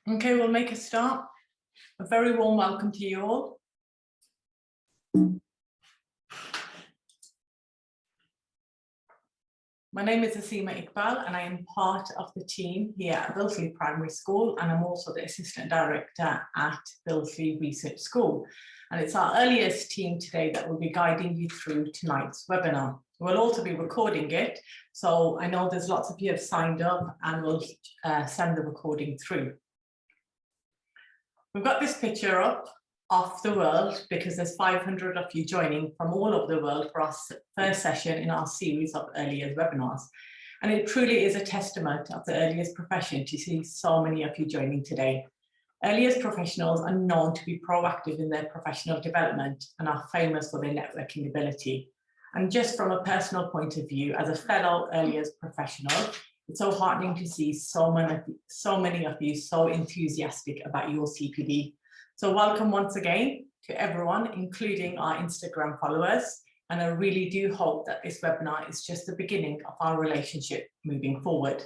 Okay, we'll make a start. A very warm welcome to you all. My name is Asima Iqbal and I am part of the team here at Bilsey Primary School, and I'm also the Assistant Director at Bilsey Research School. And it's our earliest team today that will be guiding you through tonight's webinar. We'll also be recording it, so I know there's lots of you have signed up and we'll send the recording through. We've got this picture up of the world because there's 500 of you joining from all over the world for our first session in our series of early years webinars. And it truly is a testament of the early years profession to see so many of you joining today. Early years professionals are known to be proactive in their professional development and are famous for their networking ability. And just from a personal point of view, as a fellow early years professional, it's so heartening to see so many of you so enthusiastic about your CPD. So welcome once again to everyone, including our Instagram followers. And I really do hope that this webinar is just the beginning of our relationship moving forward.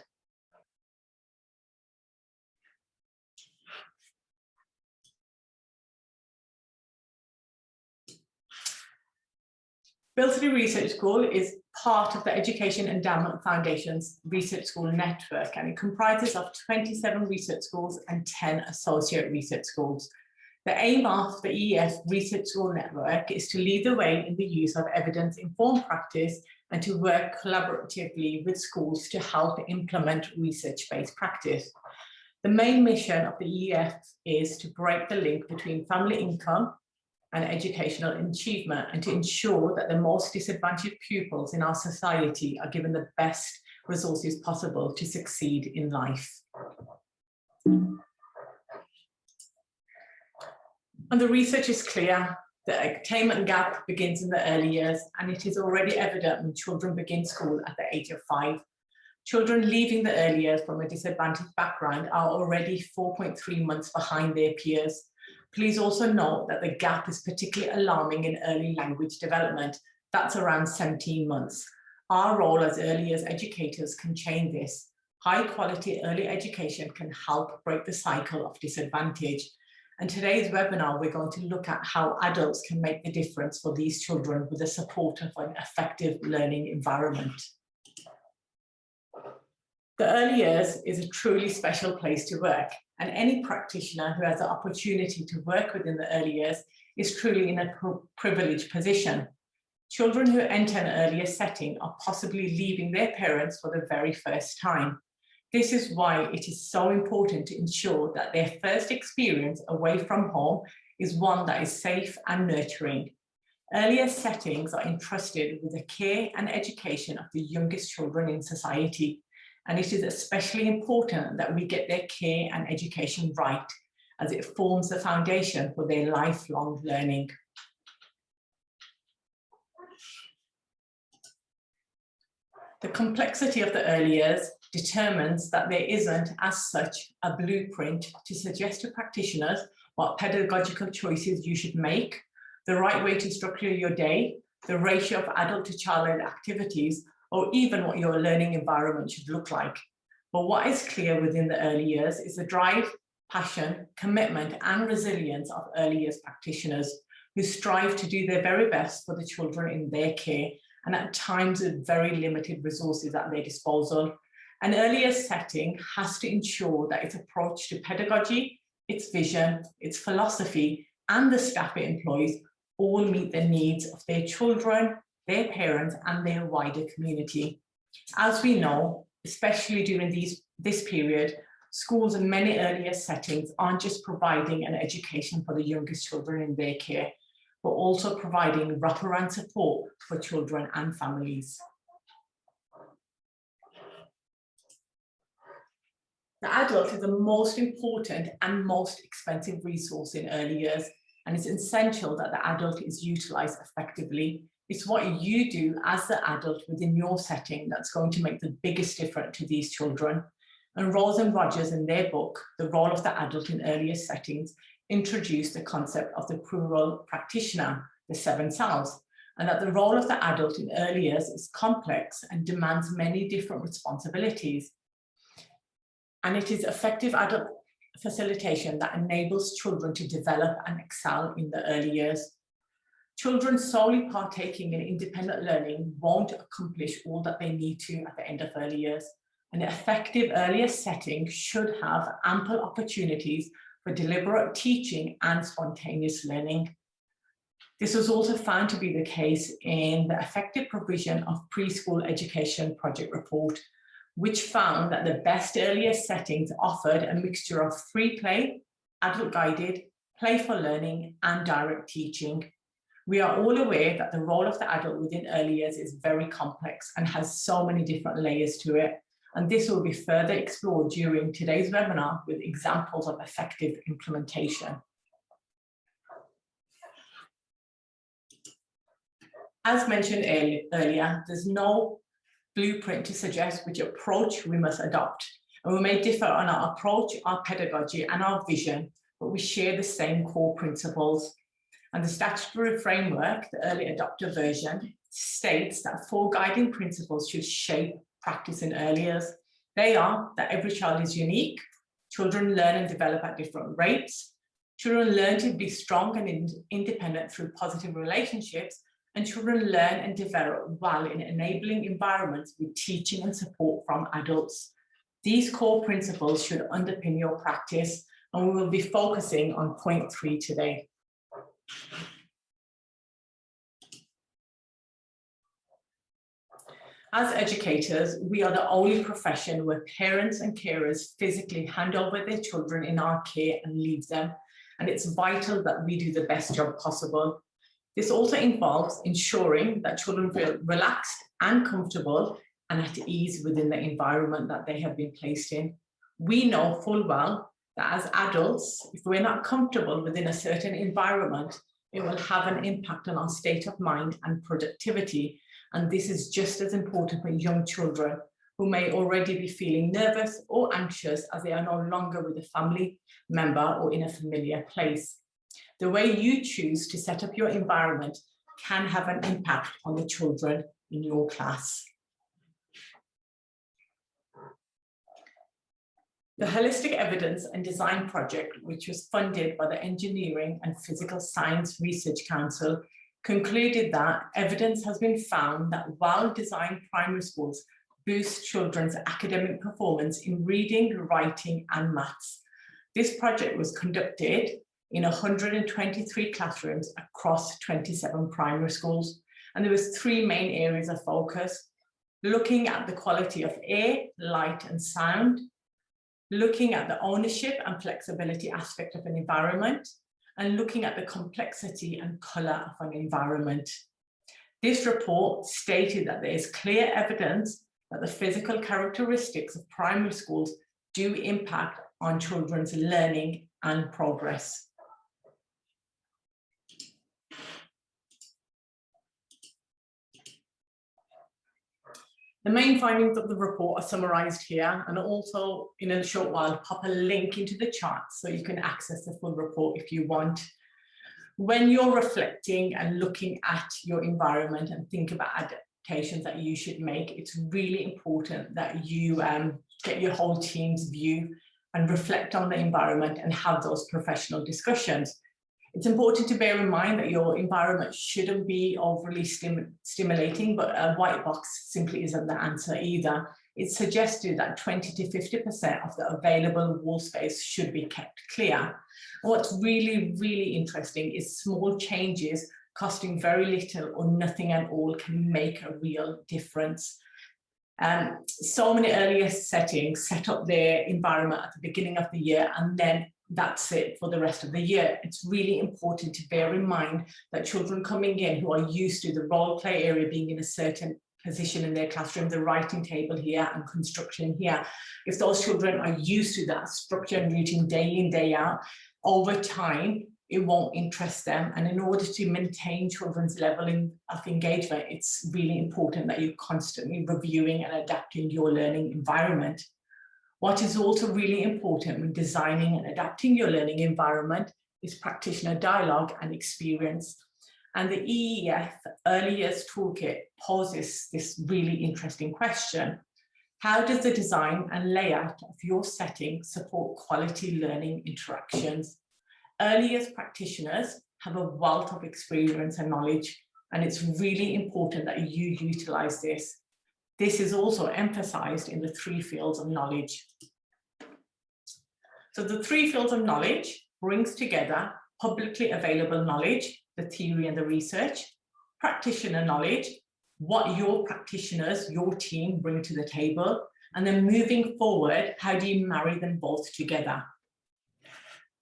Bilsey Research School is part of the Education Endowment Foundation's Research School Network, and it comprises of 27 research schools and 10 associate research schools. The aim of the EEF Research School Network is to lead the way in the use of evidence-informed practice and to work collaboratively with schools to help implement research-based practice. The main mission of the EEF is to break the link between family income and educational achievement, and to ensure that the most disadvantaged pupils in our society are given the best resources possible to succeed in life. And the research is clear. The attainment gap begins in the early years, and it is already evident when children begin school at the age of 5. Children leaving the early years from a disadvantaged background are already 4.3 months behind their peers. Please also note that the gap is particularly alarming in early language development. That's around 17 months. Our role as early years educators can change this. High quality early education can help break the cycle of disadvantage. And today's webinar, we're going to look at how adults can make the difference for these children with the support of an effective learning environment. The early years is a truly special place to work, and any practitioner who has the opportunity to work within the early years is truly in a privileged position. Children who enter an earlier setting are possibly leaving their parents for the very first time. This is why it is so important to ensure that their first experience away from home is one that is safe and nurturing. Earlier settings are entrusted with the care and education of the youngest children in society, and it is especially important that we get their care and education right, as it forms the foundation for their lifelong learning. The complexity of the early years determines that there isn't, as such, a blueprint to suggest to practitioners what pedagogical choices you should make, the right way to structure your day, the ratio of adult to child activities, or even what your learning environment should look like. But what is clear within the early years is the drive, passion, commitment, and resilience of early years practitioners who strive to do their very best for the children in their care, and at times with very limited resources at their disposal. An early years setting has to ensure that its approach to pedagogy, its vision, its philosophy, and the staff it employs all meet the needs of their children, their parents, and their wider community. As we know, especially during this period, schools in many earlier settings aren't just providing an education for the youngest children in their care, but also providing wraparound support for children and families. The adult is the most important and most expensive resource in early years, and it's essential that the adult is utilised effectively. It's what you do as the adult within your setting that's going to make the biggest difference to these children. And Rose and Rogers, in their book, The Role of the Adult in Earlier Settings, introduced the concept of the plural practitioner, the 7 selves, and that the role of the adult in early years is complex and demands many different responsibilities. And it is effective adult facilitation that enables children to develop and excel in the early years. Children solely partaking in independent learning won't accomplish all that they need to at the end of early years. An effective earlier setting should have ample opportunities for deliberate teaching and spontaneous learning. This was also found to be the case in the Effective Provision of Preschool Education Project report, which found that the best earlier settings offered a mixture of free play, adult-guided, playful learning, and direct teaching. We are all aware that the role of the adult within early years is very complex and has so many different layers to it, and this will be further explored during today's webinar with examples of effective implementation. As mentioned earlier, there's no blueprint to suggest which approach we must adopt, and we may differ on our approach, our pedagogy, and our vision, but we share the same core principles. And the statutory framework, the early adopter version, states that 4 guiding principles should shape practice in early years. They are that every child is unique, children learn and develop at different rates, children learn to be strong and independent through positive relationships, and children learn and develop well in enabling environments with teaching and support from adults. These core principles should underpin your practice, and we will be focusing on point 3 today. As educators, we are the only profession where parents and carers physically hand over their children in our care and leave them, and it's vital that we do the best job possible. This also involves ensuring that children feel relaxed and comfortable and at ease within the environment that they have been placed in. We know full well that as adults, if we're not comfortable within a certain environment, it will have an impact on our state of mind and productivity. And this is just as important for young children who may already be feeling nervous or anxious as they are no longer with a family member or in a familiar place. The way you choose to set up your environment can have an impact on the children in your class. The Holistic Evidence and Design Project, which was funded by the Engineering and Physical Science Research Council, concluded that evidence has been found that well-designed primary schools boost children's academic performance in reading, writing, and maths. This project was conducted in 123 classrooms across 27 primary schools, and there was 3 main areas of focus: looking at the quality of air, light, and sound, looking at the ownership and flexibility aspect of an environment, and looking at the complexity and colour of an environment. This report stated that there is clear evidence that the physical characteristics of primary schools do impact on children's learning and progress. The main findings of the report are summarised here, and also in a short while pop a link into the chart so you can access the full report if you want. When you're reflecting and looking at your environment and think about adaptations that you should make, it's really important that you get your whole team's view and reflect on the environment and have those professional discussions. It's important to bear in mind that your environment shouldn't be overly stimulating, but a white box simply isn't the answer either. It's suggested that 20 to 50% of the available wall space should be kept clear. And what's really, really interesting is small changes costing very little or nothing at all can make a real difference. So many earlier settings set up their environment at the beginning of the year, and then that's it for the rest of the year. It's really important to bear in mind that children coming in who are used to the role play area being in a certain position in their classroom, the writing table here and construction here, if those children are used to that structure and routine day in, day out, over time, it won't interest them. And in order to maintain children's level of engagement, it's really important that you're constantly reviewing and adapting your learning environment. What is also really important when designing and adapting your learning environment is practitioner dialogue and experience. And the EEF Early Years Toolkit poses this really interesting question. How does the design and layout of your setting support quality learning interactions? Early years practitioners have a wealth of experience and knowledge, and it's really important that you utilize this. This is also emphasized in the 3 fields of knowledge. So the 3 fields of knowledge brings together publicly available knowledge, the theory and the research, practitioner knowledge, what your practitioners, your team bring to the table, and then moving forward, how do you marry them both together?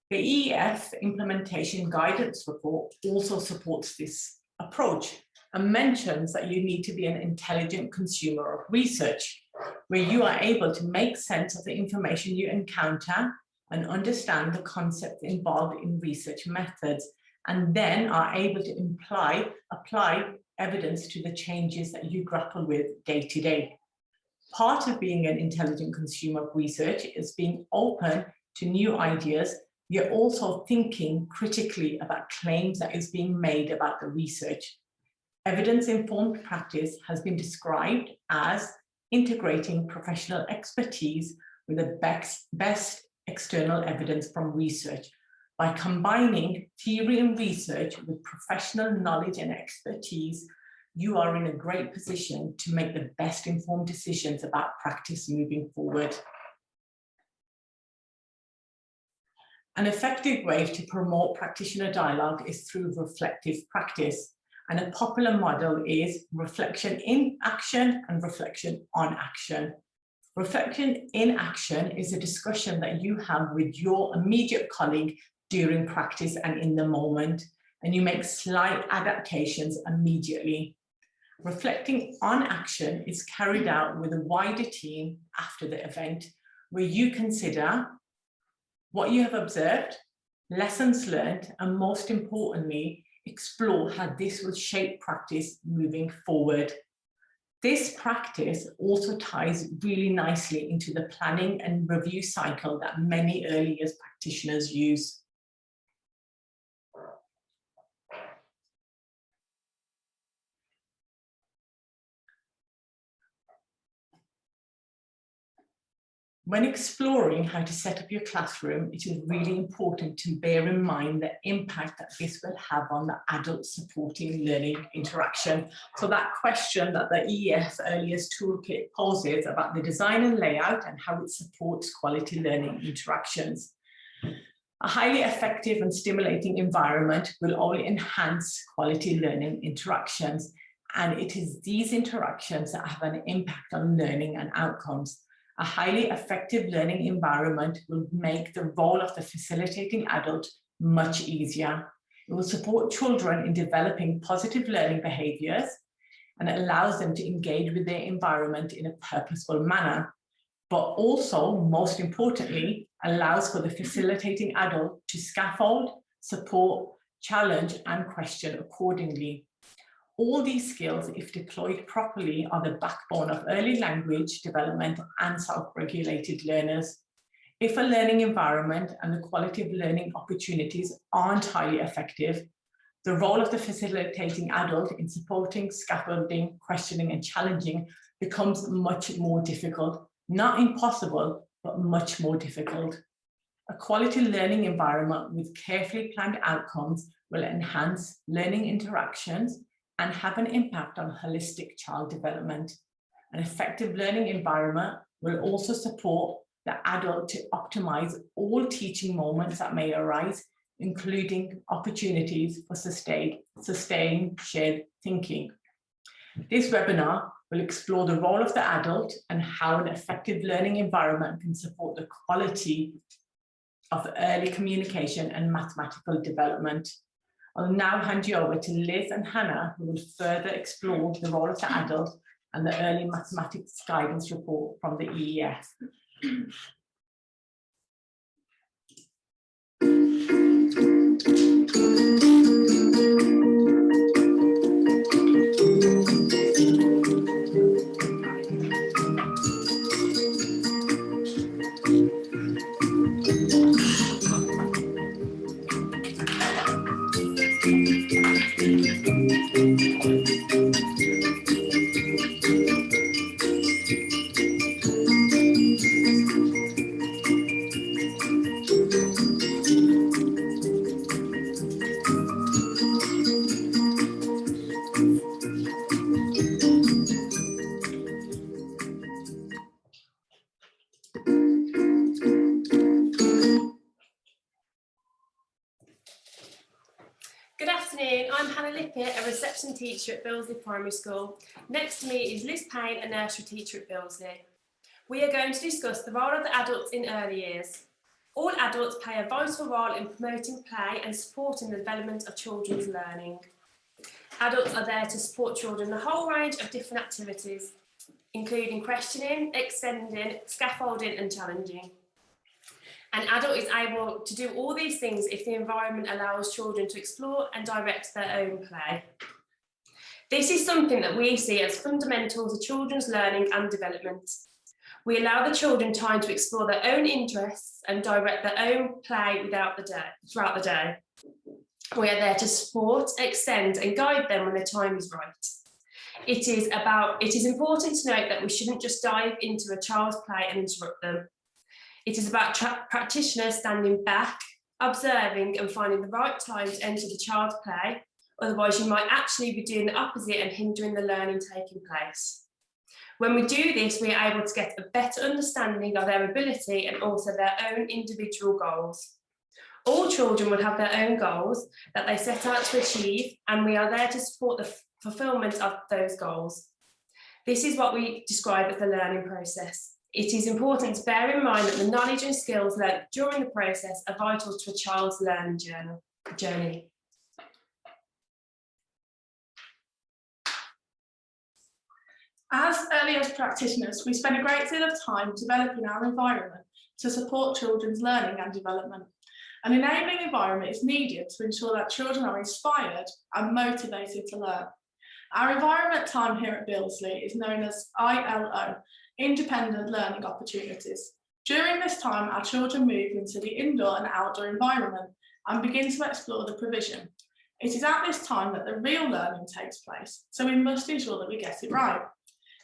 The EEF Implementation Guidance Report also supports this approach and mentions that you need to be an intelligent consumer of research, where you are able to make sense of the information you encounter and understand the concepts involved in research methods, and then are able to apply evidence to the changes that you grapple with day to day. Part of being an intelligent consumer of research is being open to new ideas, yet also thinking critically about claims that is being made about the research. Evidence-informed practice has been described as integrating professional expertise with the best external evidence from research. By combining theory and research with professional knowledge and expertise, you are in a great position to make the best informed decisions about practice moving forward. An effective way to promote practitioner dialogue is through reflective practice, and a popular model is reflection in action and reflection on action. Reflection in action is a discussion that you have with your immediate colleague during practice and in the moment, and you make slight adaptations immediately. Reflecting on action is carried out with a wider team after the event, where you consider what you have observed, lessons learned, and most importantly, explore how this will shape practice moving forward. This practice also ties really nicely into the planning and review cycle that many early years practitioners use. When exploring how to set up your classroom, it is really important to bear in mind the impact that this will have on the adult supporting learning interaction. So that question that the EEF Early Years Toolkit poses about the design and layout and how it supports quality learning interactions. A highly effective and stimulating environment will only enhance quality learning interactions, and it is these interactions that have an impact on learning and outcomes. A highly effective learning environment will make the role of the facilitating adult much easier. It will support children in developing positive learning behaviours, and it allows them to engage with their environment in a purposeful manner, but also, most importantly, allows for the facilitating adult to scaffold, support, challenge, and question accordingly. All these skills, if deployed properly, are the backbone of early language development and self-regulated learners. If a learning environment and the quality of learning opportunities aren't highly effective, the role of the facilitating adult in supporting, scaffolding, questioning, and challenging becomes much more difficult. Not impossible, but much more difficult. A quality learning environment with carefully planned outcomes will enhance learning interactions and have an impact on holistic child development. An effective learning environment will also support the adult to optimize all teaching moments that may arise, including opportunities for sustained shared thinking. This webinar will explore the role of the adult and how an effective learning environment can support the quality of early communication and mathematical development. I'll now hand you over to Liz and Hannah, who will further explore the role of the adult and the early mathematics guidance report from the EEF. Pickett, a reception teacher at Billesley Primary School. Next to me is Liz Payne, a nursery teacher at Billesley. We are going to discuss the role of the adults in early years. All adults play a vital role in promoting play and supporting the development of children's learning. Adults are there to support children in a whole range of different activities, including questioning, extending, scaffolding and challenging. An adult is able to do all these things if the environment allows children to explore and direct their own play. This is something that we see as fundamental to children's learning and development. We allow the children time to explore their own interests and direct their own play throughout the day. We are there to support, extend and guide them when the time is right. It is important to note that we shouldn't just dive into a child's play and interrupt them. It is about practitioners standing back, observing and finding the right time to enter the child's play. Otherwise, you might actually be doing the opposite and hindering the learning taking place. When we do this, we are able to get a better understanding of their ability and also their own individual goals. All children will have their own goals that they set out to achieve, and we are there to support the fulfilment of those goals. This is what we describe as the learning process. It is important to bear in mind that the knowledge and skills learned during the process are vital to a child's learning journey. As early years practitioners, we spend a great deal of time developing our environment to support children's learning and development. An enabling environment is needed to ensure that children are inspired and motivated to learn. Our environment time here at Billesley is known as ILO, Independent Learning Opportunities. During this time, our children move into the indoor and outdoor environment and begin to explore the provision. It is at this time that the real learning takes place, so we must ensure that we get it right.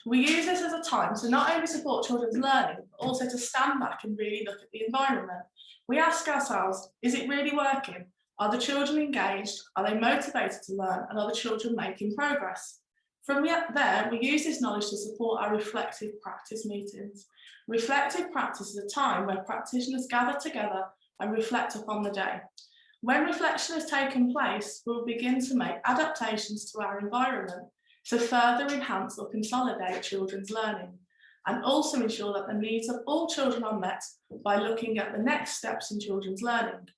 We use this as a time to not only support children's learning, but also to stand back and really look at the environment. We ask ourselves, is it really working? Are the children engaged? Are they motivated to learn? And are the children making progress? From there, we use this knowledge to support our reflective practice meetings. Reflective practice is a time where practitioners gather together and reflect upon the day. When reflection has taken place, we will begin to make adaptations to our environment to further enhance or consolidate children's learning, and also ensure that the needs of all children are met by looking at the next steps in children's learning.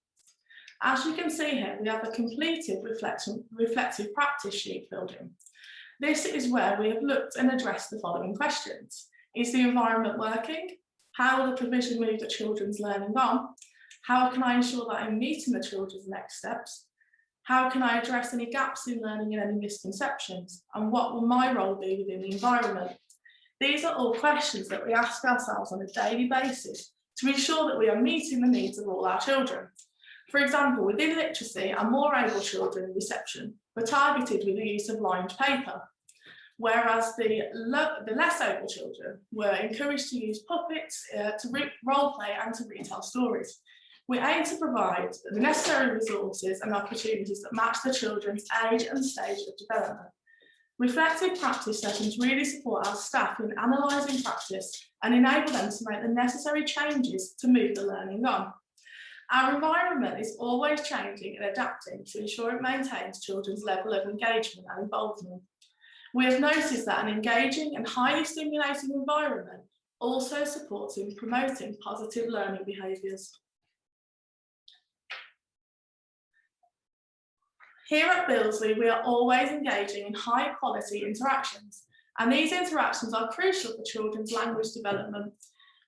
As you can see here, we have a completed reflective practice sheet filled in. This is where we have looked and addressed the following questions. Is the environment working? How will the provision move the children's learning on? How can I ensure that I'm meeting the children's next steps? How can I address any gaps in learning and any misconceptions? And what will my role be within the environment? These are all questions that we ask ourselves on a daily basis to ensure that we are meeting the needs of all our children. For example, within literacy, our more able children in reception were targeted with the use of lined paper, whereas the less able children were encouraged to use puppets, to role play and to retell stories. We aim to provide the necessary resources and opportunities that match the children's age and stage of development. Reflective practice sessions really support our staff in analysing practice and enable them to make the necessary changes to move the learning on. Our environment is always changing and adapting to ensure it maintains children's level of engagement and involvement. We have noticed that an engaging and highly stimulating environment also supports in promoting positive learning behaviours. Here at Billesley, we are always engaging in high quality interactions, and these interactions are crucial for children's language development.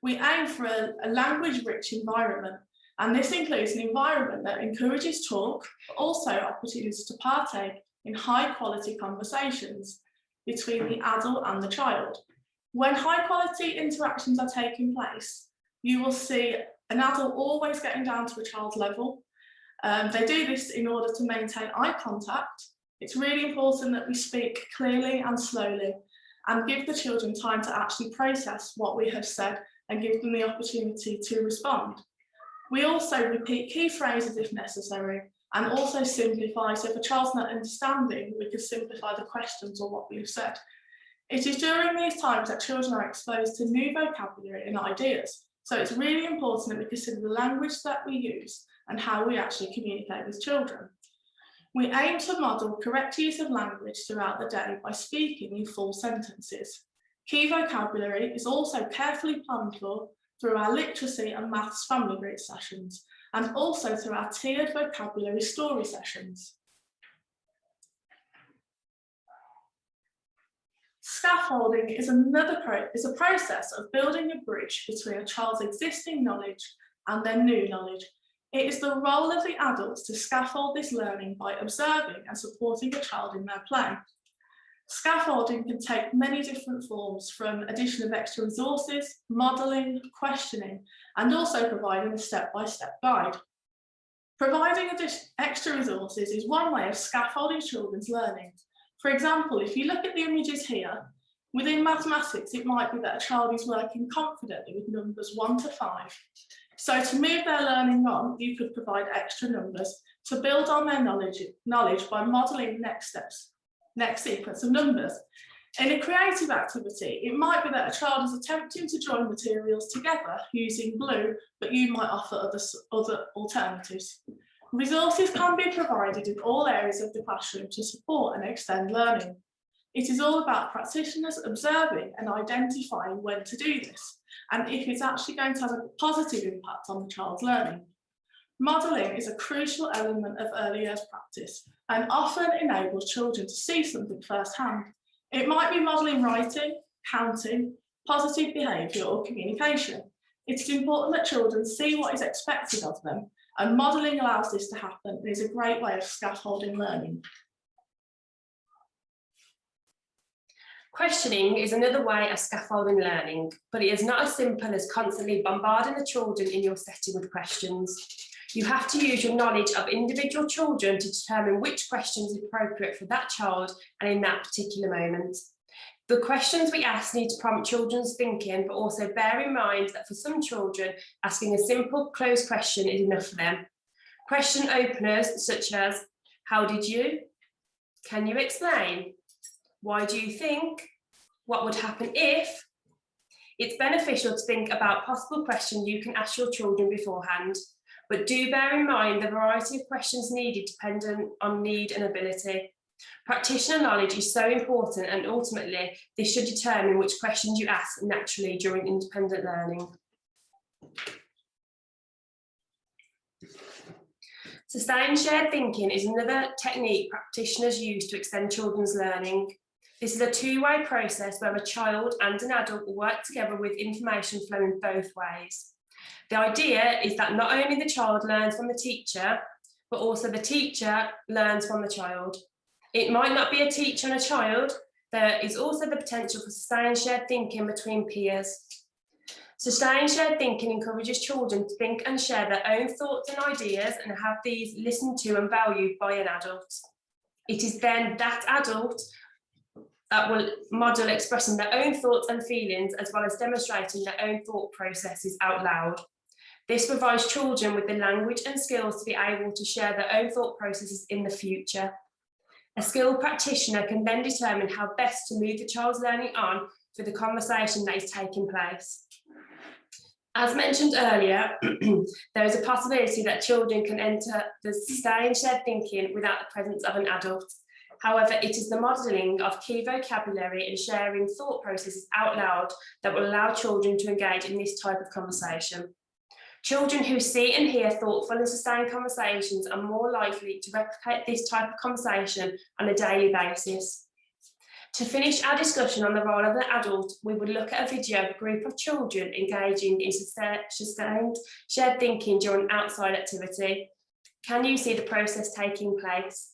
We aim for a language-rich environment, and this includes an environment that encourages talk, but also opportunities to partake in high quality conversations between the adult and the child. When high quality interactions are taking place, you will see an adult always getting down to a child's level. They do this in order to maintain eye contact. It's really important that we speak clearly and slowly and give the children time to actually process what we have said and give them the opportunity to respond. We also repeat key phrases if necessary and also simplify. So if a child's not understanding, we can simplify the questions or what we've said. It is during these times that children are exposed to new vocabulary and ideas. So it's really important that we consider the language that we use and how we actually communicate with children. We aim to model correct use of language throughout the day by speaking in full sentences. Key vocabulary is also carefully planned for through our literacy and maths family group sessions, and also through our tiered vocabulary story sessions. Scaffolding is a process of building a bridge between a child's existing knowledge and their new knowledge. It is the role of the adults to scaffold this learning by observing and supporting a child in their play. Scaffolding can take many different forms, from addition of extra resources, modelling, questioning, and also providing a step-by-step guide. Providing extra resources is one way of scaffolding children's learning. For example, if you look at the images here, within mathematics, it might be that a child is working confidently with numbers 1 to 5. So to move their learning on, you could provide extra numbers to build on their knowledge by modelling next sequence of numbers. In a creative activity, it might be that a child is attempting to join materials together using glue, but you might offer other alternatives. Resources can be provided in all areas of the classroom to support and extend learning. It is all about practitioners observing and identifying when to do this, and if it's actually going to have a positive impact on the child's learning. Modelling is a crucial element of early years practice and often enables children to see something firsthand. It might be modelling writing, counting, positive behaviour or communication. It is important that children see what is expected of them, and modelling allows this to happen and is a great way of scaffolding learning. Questioning is another way of scaffolding learning, but it is not as simple as constantly bombarding the children in your setting with questions. You have to use your knowledge of individual children to determine which questions are appropriate for that child and in that particular moment. The questions we ask need to prompt children's thinking, but also bear in mind that for some children, asking a simple closed question is enough for them. Question openers such as, how did you? Can you explain? Why do you think? What would happen if? It's beneficial to think about possible questions you can ask your children beforehand, but do bear in mind the variety of questions needed dependent on need and ability. Practitioner knowledge is so important, and ultimately this should determine which questions you ask naturally during independent learning. Sustained shared thinking is another technique practitioners use to extend children's learning. This is a two-way process where a child and an adult will work together with information flowing both ways. The idea is that not only the child learns from the teacher, but also the teacher learns from the child. It might not be a teacher and a child. There is also the potential for sustained shared thinking between peers. Sustained shared thinking encourages children to think and share their own thoughts and ideas and have these listened to and valued by an adult. It is then that adult that will model expressing their own thoughts and feelings, as well as demonstrating their own thought processes out loud. This provides children with the language and skills to be able to share their own thought processes in the future. A skilled practitioner can then determine how best to move the child's learning on for the conversation that is taking place. As mentioned earlier, there is a possibility that children can enter the sustained shared thinking without the presence of an adult. However, it is the modelling of key vocabulary and sharing thought processes out loud that will allow children to engage in this type of conversation. Children who see and hear thoughtful and sustained conversations are more likely to replicate this type of conversation on a daily basis. To finish our discussion on the role of the adult, we would look at a video of a group of children engaging in sustained shared thinking during an outside activity. Can you see the process taking place?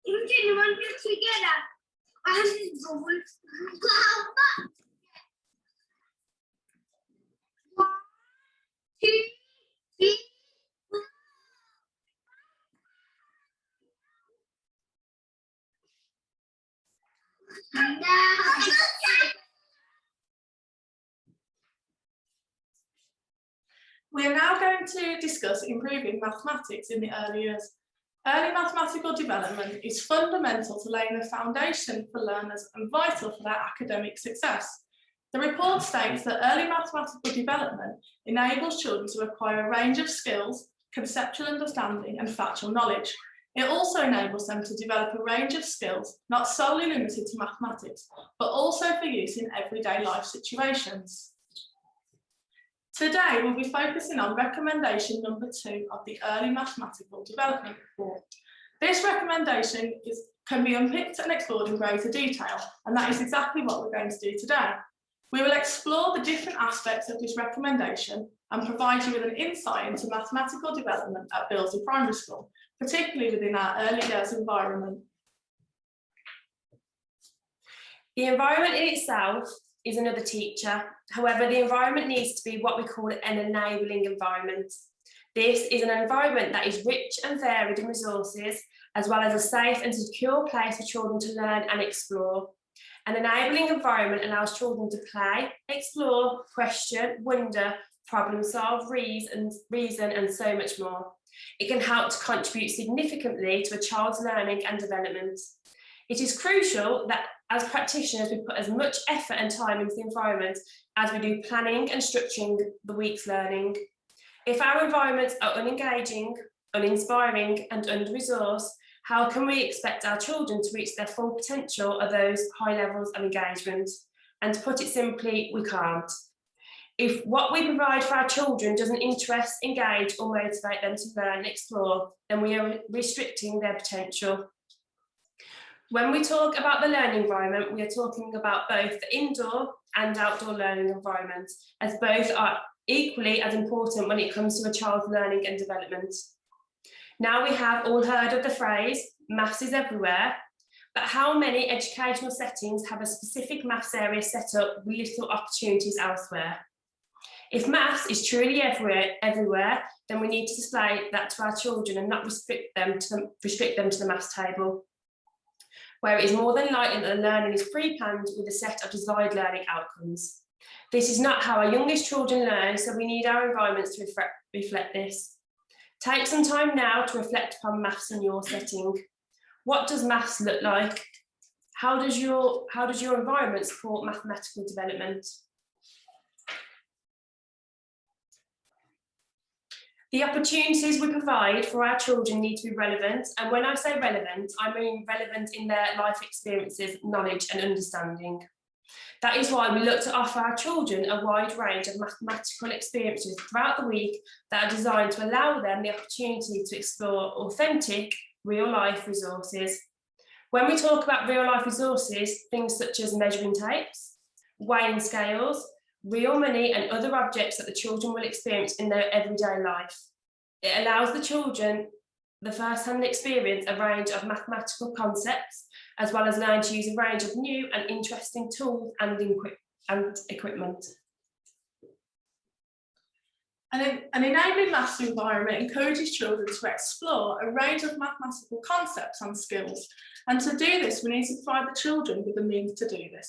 Imogen, 1, 2, 3 together. We are now going to discuss improving mathematics in the early years. Early mathematical development is fundamental to laying the foundation for learners and vital for their academic success. The report states that early mathematical development enables children to acquire a range of skills, conceptual understanding and factual knowledge. It also enables them to develop a range of skills, not solely limited to mathematics, but also for use in everyday life situations. Today, we'll be focusing on recommendation number 2 of the Early Mathematical Development Report. This recommendation can be unpicked and explored in greater detail, and that is exactly what we're going to do today. We will explore the different aspects of this recommendation and provide you with an insight into mathematical development at Bilsey Primary School, particularly within our early years environment. The environment in itself is another teacher. However, the environment needs to be what we call an enabling environment. This is an environment that is rich and varied in resources, as well as a safe and secure place for children to learn and explore. An enabling environment allows children to play, explore, question, wonder, problem solve, reason, and so much more. It can help to contribute significantly to a child's learning and development. It is crucial that as practitioners we put as much effort and time into the environment as we do planning and structuring the week's learning. If our environments are unengaging, uninspiring and under-resourced, how can we expect our children to reach their full potential of those high levels of engagement? And to put it simply, we can't. If what we provide for our children doesn't interest, engage or motivate them to learn and explore, then we are restricting their potential. When we talk about the learning environment, we are talking about both the indoor and outdoor learning environment, as both are equally as important when it comes to a child's learning and development. Now we have all heard of the phrase, maths is everywhere, but how many educational settings have a specific maths area set up with little opportunities elsewhere? If maths is truly everywhere, then we need to display that to our children and not restrict them to the maths table, where it is more than likely that the learning is pre-planned with a set of desired learning outcomes. This is not how our youngest children learn, so we need our environments to reflect this. Take some time now to reflect upon maths in your setting. What does maths look like? How does your environment support mathematical development? The opportunities we provide for our children need to be relevant, and when I say relevant, I mean relevant in their life experiences, knowledge and understanding. That is why we look to offer our children a wide range of mathematical experiences throughout the week that are designed to allow them the opportunity to explore authentic, real-life resources. When we talk about real-life resources, things such as measuring tapes, weighing scales, real money and other objects that the children will experience in their everyday life. It allows the children the first-hand experience a range of mathematical concepts, as well as learn to use a range of new and interesting tools and equipment. An enabling maths environment encourages children to explore a range of mathematical concepts and skills. And to do this, we need to provide the children with the means to do this.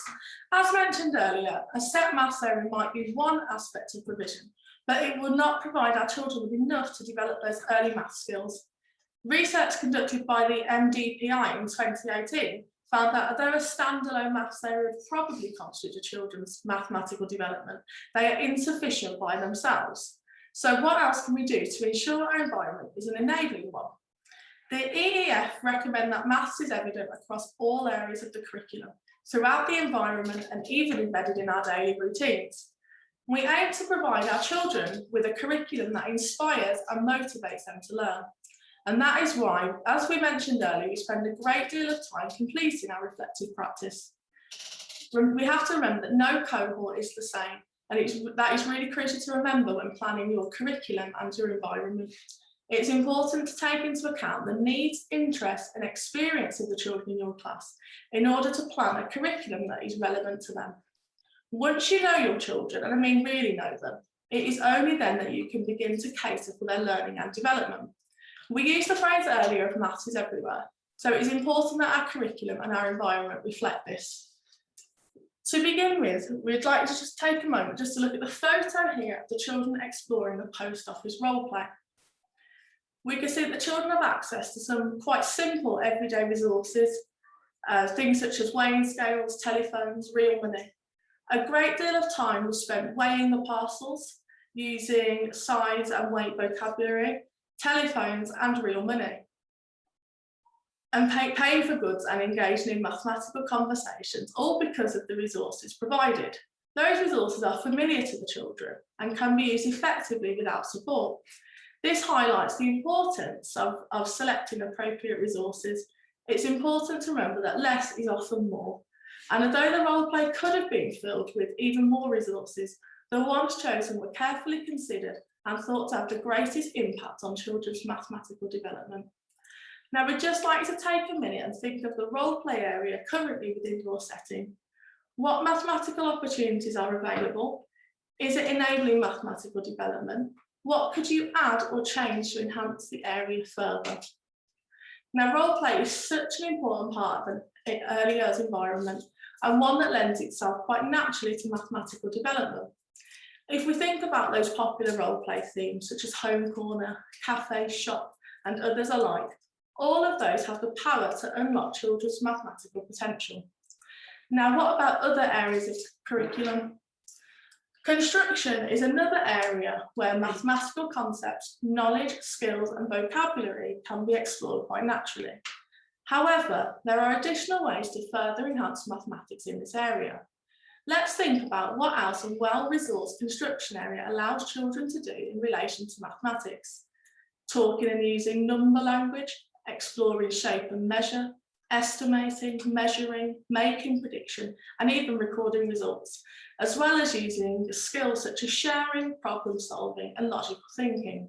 As mentioned earlier, a set maths area might be one aspect of provision, but it will not provide our children with enough to develop those early maths skills. Research conducted by the MDPI in 2018 found that although a standalone maths area would probably constitute children's mathematical development, they are insufficient by themselves. So what else can we do to ensure our environment is an enabling one? The EEF recommend that maths is evident across all areas of the curriculum, throughout the environment and even embedded in our daily routines. We aim to provide our children with a curriculum that inspires and motivates them to learn. And that is why, as we mentioned earlier, we spend a great deal of time completing our reflective practice. We have to remember that no cohort is the same, and that is really crucial to remember when planning your curriculum and your environment. It's important to take into account the needs, interests and experience of the children in your class in order to plan a curriculum that is relevant to them. Once you know your children, and I mean really know them, it is only then that you can begin to cater for their learning and development. We used the phrase earlier of maths is everywhere, so it is important that our curriculum and our environment reflect this. To begin with, we'd like to just take a moment just to look at the photo here of the children exploring the post office role play. We can see that the children have access to some quite simple everyday resources, things such as weighing scales, telephones, real money. A great deal of time was spent weighing the parcels, using size and weight vocabulary, telephones and real money, and paying for goods and engaging in mathematical conversations, all because of the resources provided. Those resources are familiar to the children and can be used effectively without support. This highlights the importance of selecting appropriate resources. It's important to remember that less is often more. And although the role play could have been filled with even more resources, the ones chosen were carefully considered and thought to have the greatest impact on children's mathematical development. Now, we'd just like to take a minute and think of the role play area currently within your setting. What mathematical opportunities are available? Is it enabling mathematical development? What could you add or change to enhance the area further? Now, role play is such an important part of an early years environment and one that lends itself quite naturally to mathematical development. If we think about those popular role play themes such as home corner, cafe, shop and others alike, all of those have the power to unlock children's mathematical potential. Now, what about other areas of curriculum? Construction is another area where mathematical concepts, knowledge, skills and vocabulary can be explored quite naturally. However, there are additional ways to further enhance mathematics in this area. Let's think about what else a well-resourced construction area allows children to do in relation to mathematics. Talking and using number language, exploring shape and measure, estimating, measuring, making prediction, and even recording results, as well as using skills such as sharing, problem solving, and logical thinking.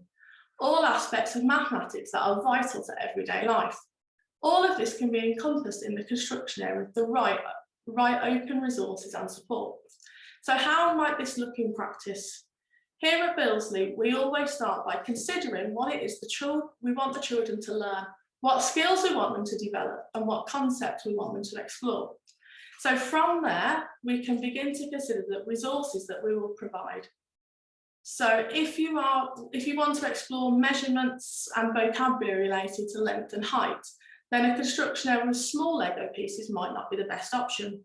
All aspects of mathematics that are vital to everyday life. All of this can be encompassed in the construction area with the right open resources and support. So how might this look in practice? Here at Billesley, we always start by considering what it is we want the children to learn, what skills we want them to develop, and what concepts we want them to explore. So from there, we can begin to consider the resources that we will provide. So if you want to explore measurements and vocabulary related to length and height, then a construction area with small Lego pieces might not be the best option.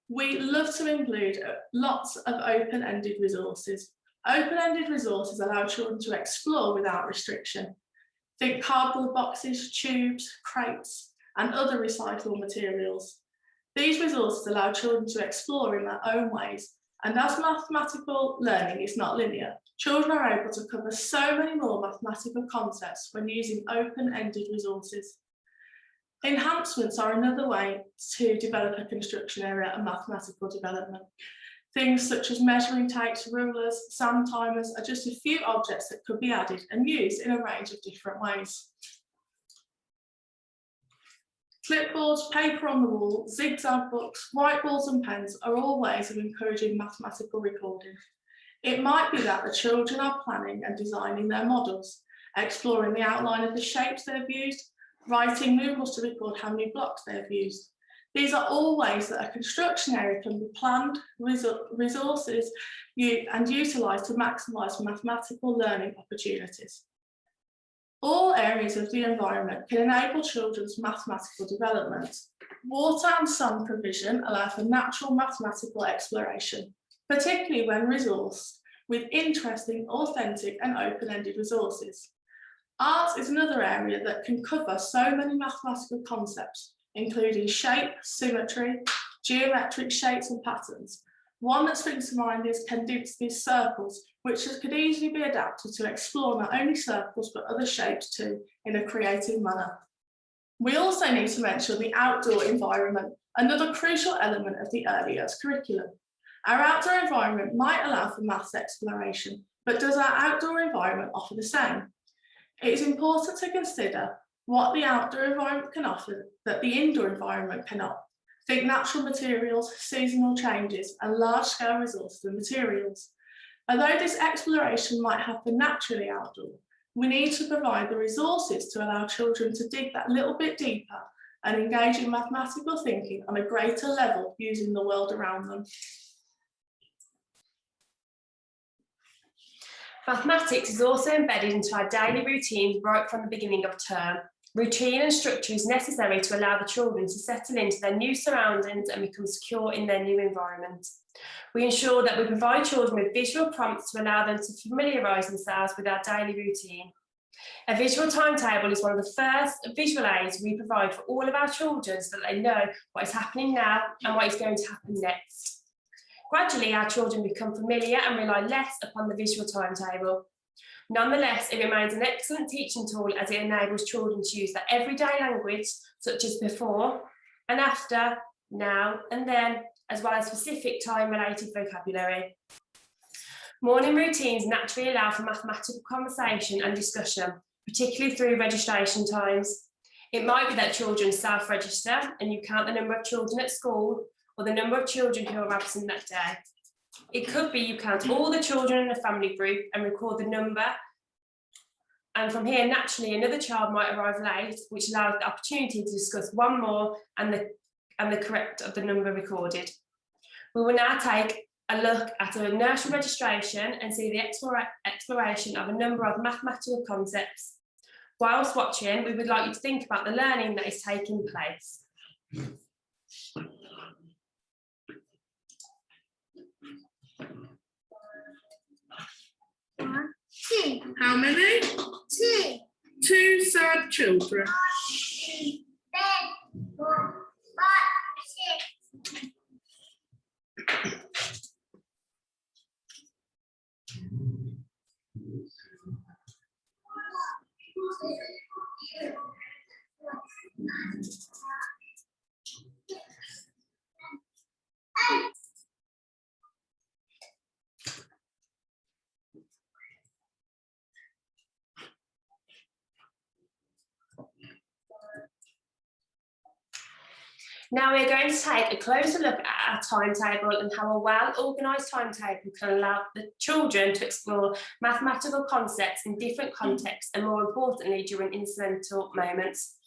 We love to include lots of open-ended resources. Open-ended resources allow children to explore without restriction. Think cardboard boxes, tubes, crates, and other recyclable materials. These resources allow children to explore in their own ways, and as mathematical learning is not linear, children are able to cover so many more mathematical concepts when using open-ended resources. Enhancements are another way to develop a construction area and mathematical development. Things such as measuring tapes, rulers, sand timers are just a few objects that could be added and used in a range of different ways. Clipboards, paper on the wall, zigzag books, whiteboards and pens are all ways of encouraging mathematical recording. It might be that the children are planning and designing their models, exploring the outline of the shapes they've used, writing numerals to record how many blocks they've used. These are all ways that a construction area can be planned, resources and utilised to maximise mathematical learning opportunities. All areas of the environment can enable children's mathematical development. Water and sun provision allow for natural mathematical exploration, particularly when resourced with interesting, authentic and open-ended resources. Art is another area that can cover so many mathematical concepts, including shape, symmetry, geometric shapes and patterns. One that springs to mind is Kandinsky's circles, which could easily be adapted to explore not only circles but other shapes too in a creative manner. We also need to mention the outdoor environment, another crucial element of the early years curriculum. Our outdoor environment might allow for maths exploration, but does our outdoor environment offer the same? It is important to consider what the outdoor environment can offer that the indoor environment cannot. Think natural materials, seasonal changes, and large-scale resources and materials. Although this exploration might happen naturally outdoor, we need to provide the resources to allow children to dig that little bit deeper and engage in mathematical thinking on a greater level using the world around them. Mathematics is also embedded into our daily routines right from the beginning of term. Routine and structure is necessary to allow the children to settle into their new surroundings and become secure in their new environment. We ensure that we provide children with visual prompts to allow them to familiarise themselves with our daily routine. A visual timetable is one of the first visual aids we provide for all of our children so that they know what is happening now and what is going to happen next. Gradually, our children become familiar and rely less upon the visual timetable. Nonetheless, it remains an excellent teaching tool as it enables children to use their everyday language, such as before and after, now and then, as well as specific time-related vocabulary. Morning routines naturally allow for mathematical conversation and discussion, particularly through registration times. It might be that children self-register and you count the number of children at school or the number of children who are absent that day. It could be you count all the children in a family group and record the number, and from here naturally another child might arrive late, which allows the opportunity to discuss one more and the correct of the number recorded. We will now take a look at a nursery registration and see the exploration of a number of mathematical concepts. Whilst watching, we would like you to think about the learning that is taking place. Two. How many? Two. Two sad children. 3, 4, 5, 6. Now we are going to take a closer look at our timetable and how a well-organised timetable can allow the children to explore mathematical concepts in different contexts and, more importantly, during incidental moments.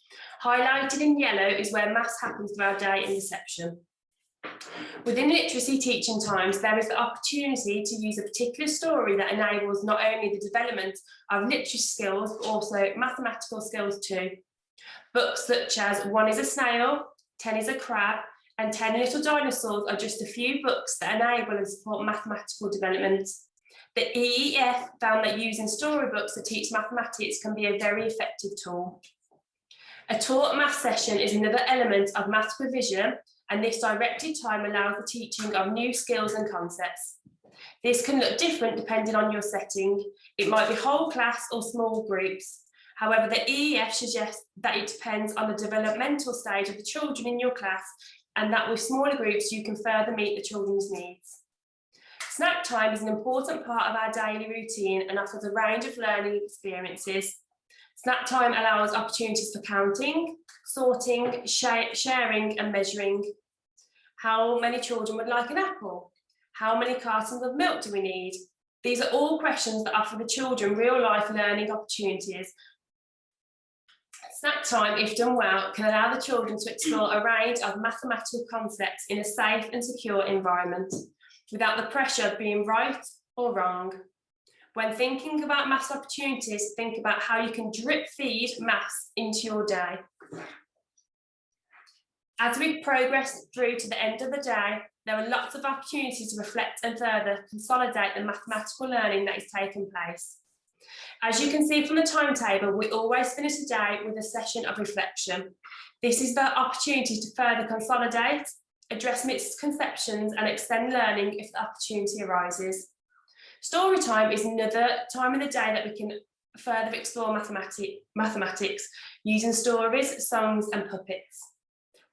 Highlighted in yellow is where maths happens through our day in reception. Within literacy teaching times, there is the opportunity to use a particular story that enables not only the development of literacy skills, but also mathematical skills too. Books such as One is a Snail, 10 is a Crab, and 10 Little Dinosaurs are just a few books that enable and support mathematical development. The EEF found that using storybooks to teach mathematics can be a very effective tool. A taught math session is another element of math provision, and this directed time allows the teaching of new skills and concepts. This can look different depending on your setting. It might be whole class or small groups. However, the EEF suggests that it depends on the developmental stage of the children in your class, and that with smaller groups you can further meet the children's needs. Snack time is an important part of our daily routine and offers a range of learning experiences. Snack time allows opportunities for counting, sorting, sharing and measuring. How many children would like an apple? How many cartons of milk do we need? These are all questions that offer the children real-life learning opportunities. Snack time, if done well, can allow the children to explore a range of mathematical concepts in a safe and secure environment, without the pressure of being right or wrong. When thinking about maths opportunities, think about how you can drip feed maths into your day. As we progress through to the end of the day, there are lots of opportunities to reflect and further consolidate the mathematical learning that is taking place. As you can see from the timetable, we always finish the day with a session of reflection. This is the opportunity to further consolidate, address misconceptions and extend learning if the opportunity arises. Story time is another time of the day that we can further explore mathematics using stories, songs and puppets.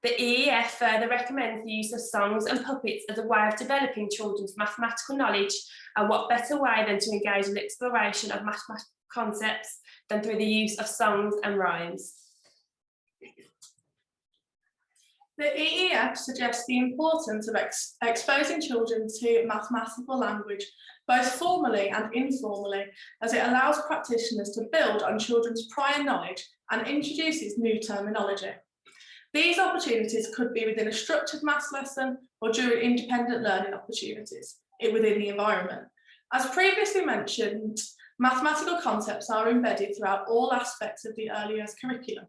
The EEF further recommends the use of songs and puppets as a way of developing children's mathematical knowledge, and what better way than to engage in exploration of concepts than through the use of songs and rhymes. The EEF suggests the importance of exposing children to mathematical language, both formally and informally, as it allows practitioners to build on children's prior knowledge and introduces new terminology. These opportunities could be within a structured maths lesson or during independent learning opportunities within the environment. As previously mentioned, mathematical concepts are embedded throughout all aspects of the early years curriculum.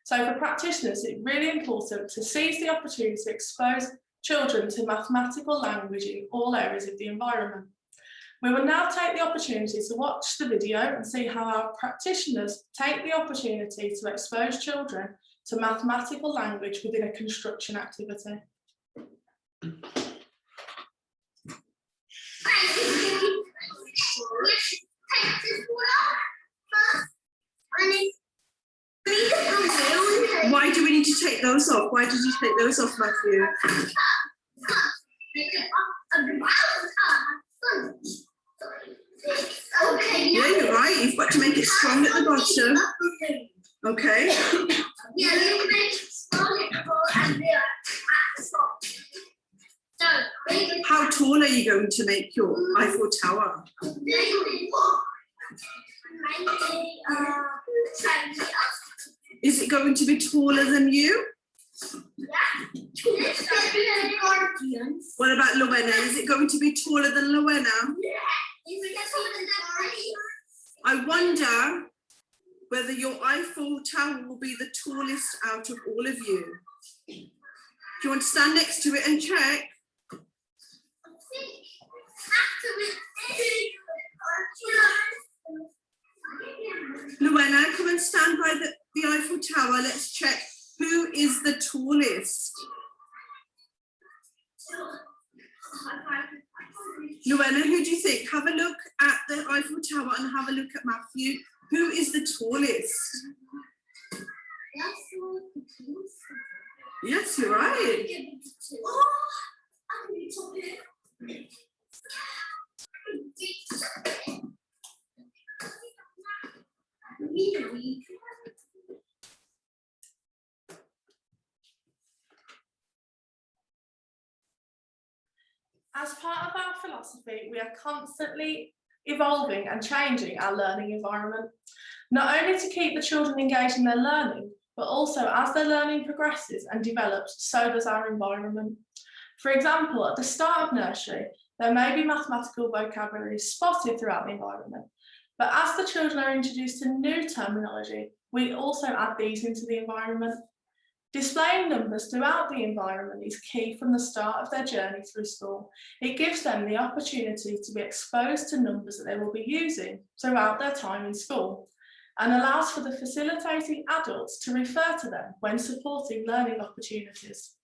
So for practitioners, it's really important to seize the opportunity to expose children to mathematical language in all areas of the environment. We will now take the opportunity to watch the video and see how our practitioners take the opportunity to expose children to mathematical language within a construction activity. Why do we need to take those off? Why did you take those off, Matthew? Okay. Yeah, you're right. You've got to make it strong at the bottom. Okay. Yeah, you make it strong and they are at the top. So, How tall are you going to make your Eiffel Tower? Is it going to be taller than you? What about Luena? Is it going to be taller than Luena? I wonder whether your Eiffel Tower will be the tallest out of all of you. Do you want to stand next to it and check? Luena, come and stand by the Eiffel Tower. Let's check who is the tallest. Luena, who do you think? Have a look at the Eiffel Tower and have a look at Matthew. Who is the tallest? Yes, you're right. As part of our philosophy, we are constantly evolving and changing our learning environment, not only to keep the children engaged in their learning, but also as their learning progresses and develops, so does our environment. For example, at the start of nursery, there may be mathematical vocabulary spotted throughout the environment, but as the children are introduced to new terminology, we also add these into the environment. Displaying numbers throughout the environment is key from the start of their journey through school. It gives them the opportunity to be exposed to numbers that they will be using throughout their time in school, and allows for the facilitating adults to refer to them when supporting learning opportunities.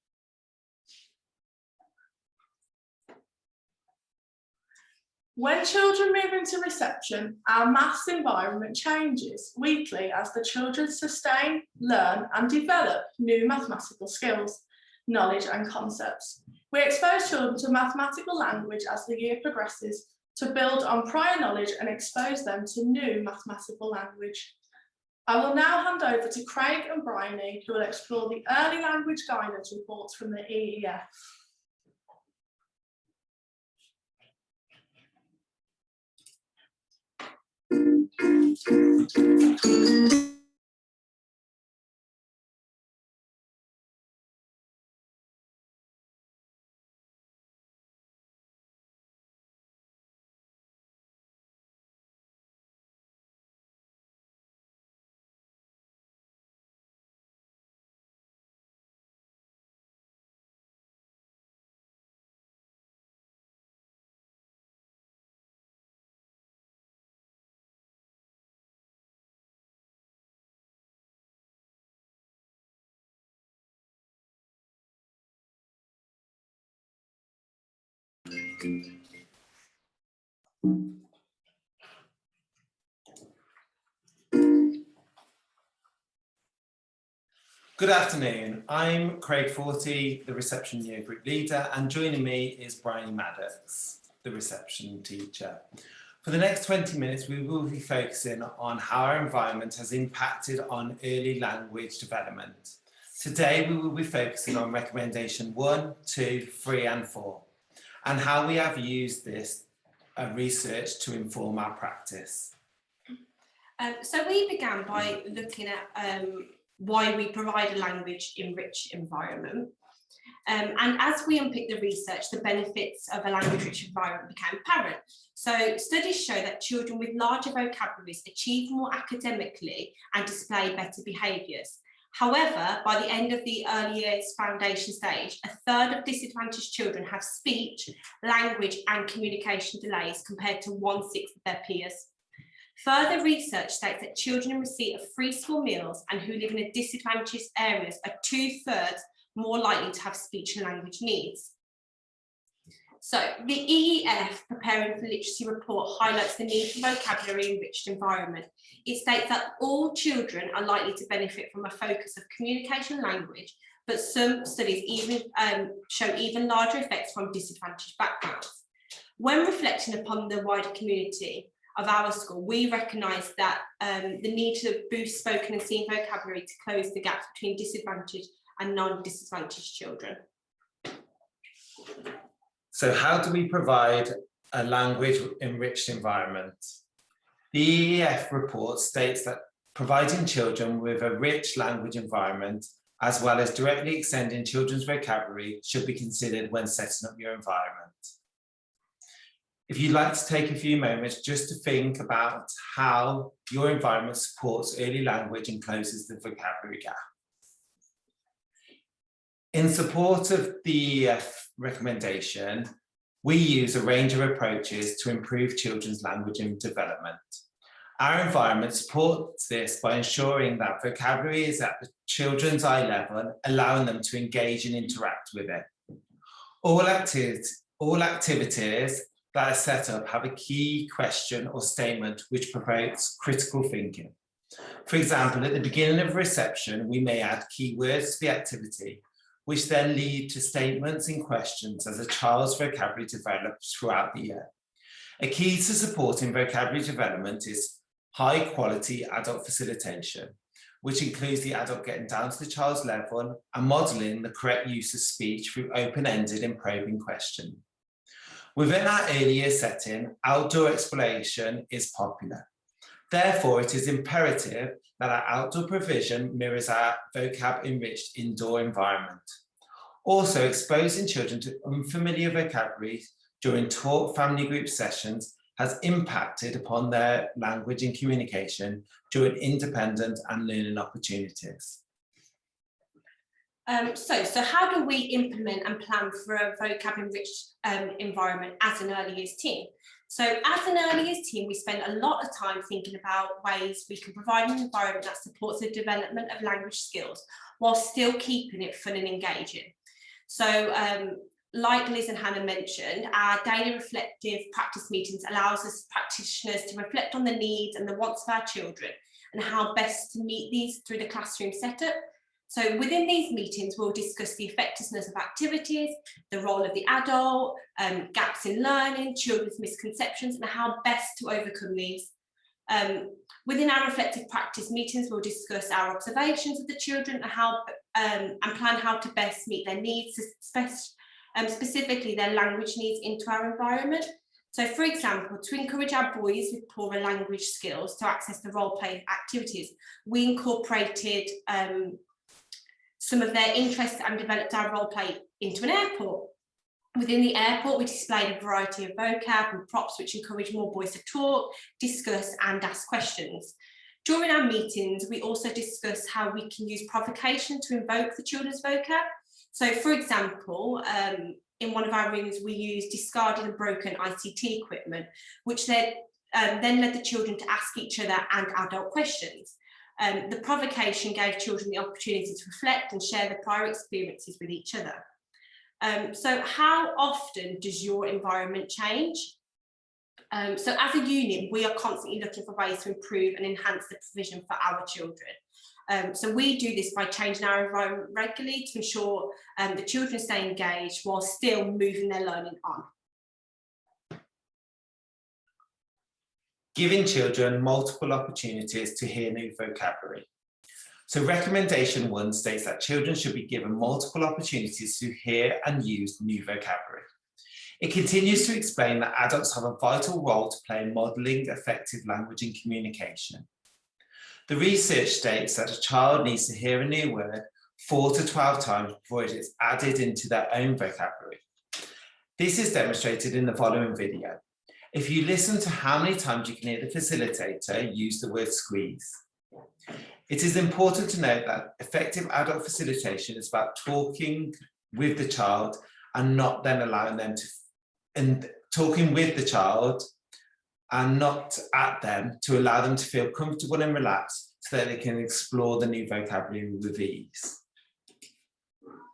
When children move into reception, our maths environment changes weekly as the children sustain, learn and develop new mathematical skills, knowledge and concepts. We expose children to mathematical language as the year progresses to build on prior knowledge and expose them to new mathematical language. I will now hand over to Craig and Bryony, who will explore the early language guidance reports from the EEF. Good afternoon, I'm Craig Forty, the reception year group leader, and joining me is Bryony Maddox, the reception teacher. For the next 20 minutes, we will be focusing on how our environment has impacted on early language development. Today, we will be focusing on recommendation 1, 2, 3 and 4, and how we have used this research to inform our practice. So we began by looking at why we provide a language-enriched environment. And as we unpicked the research, the benefits of a language-rich environment became apparent. So studies show that children with larger vocabularies achieve more academically and display better behaviours. However, by the end of the early years foundation stage, a third of disadvantaged children have speech, language and communication delays compared to 1/6 of their peers. Further research states that children in receipt of free school meals and who live in disadvantaged areas are 2/3 more likely to have speech and language needs. So the EEF Preparing for Literacy report highlights the need for vocabulary enriched environment. It states that all children are likely to benefit from a focus of communication language, but some studies even show even larger effects from disadvantaged backgrounds. When reflecting upon the wider community of our school, we recognise that the need to boost spoken and seen vocabulary to close the gaps between disadvantaged and non-disadvantaged children. So how do we provide a language-enriched environment? The EEF report states that providing children with a rich language environment, as well as directly extending children's vocabulary, should be considered when setting up your environment. If you'd like to take a few moments just to think about how your environment supports early language and closes the vocabulary gap. In support of the EEF recommendation, we use a range of approaches to improve children's language and development. Our environment supports this by ensuring that vocabulary is at the children's eye level, allowing them to engage and interact with it. All activities that are set up have a key question or statement which promotes critical thinking. For example, at the beginning of reception, we may add keywords to the activity, which then lead to statements and questions as a child's vocabulary develops throughout the year. A key to supporting vocabulary development is high quality adult facilitation, which includes the adult getting down to the child's level and modelling the correct use of speech through open-ended and probing questions. Within our early year setting, outdoor exploration is popular. Therefore, it is imperative that our outdoor provision mirrors our vocab-enriched indoor environment. Also, exposing children to unfamiliar vocabulary during taught family group sessions has impacted upon their language and communication during independent and learning opportunities. So how do we implement and plan for a vocab-enriched environment as an early years team? So as an early years team, we spend a lot of time thinking about ways we can provide an environment that supports the development of language skills while still keeping it fun and engaging. So like Liz and Hannah mentioned, our daily reflective practice meetings allows us practitioners to reflect on the needs and the wants of our children and how best to meet these through the classroom setup. So within these meetings, we'll discuss the effectiveness of activities, the role of the adult, gaps in learning, children's misconceptions, and how best to overcome these. Within our reflective practice meetings, we'll discuss our observations of the children and plan how to best meet their needs, specifically their language needs into our environment. So for example, to encourage our boys with poorer language skills to access the role play activities, we incorporated some of their interests and developed our role play into an airport. Within the airport, we displayed a variety of vocab and props which encourage more boys to talk, discuss and ask questions. During our meetings, we also discuss how we can use provocation to invoke the children's vocab. So for example, in one of our rooms, we used discarded and broken ICT equipment, which then led the children to ask each other and adult questions. The provocation gave children the opportunity to reflect and share their prior experiences with each other. So how often does your environment change? So as a unit, we are constantly looking for ways to improve and enhance the provision for our children. So we do this by changing our environment regularly to ensure the children stay engaged while still moving their learning on. giving children multiple opportunities to hear new vocabulary. So recommendation 1 states that children should be given multiple opportunities to hear and use new vocabulary. It continues to explain that adults have a vital role to play in modelling effective language and communication. The research states that a child needs to hear a new word 4 to 12 times before it is added into their own vocabulary. This is demonstrated in the following video. If you listen to how many times you can hear the facilitator use the word squeeze. It is important to note that effective adult facilitation is about talking with the child and not then allowing them to, and talking with the child and not at them, to allow them to feel comfortable and relaxed so that they can explore the new vocabulary with ease.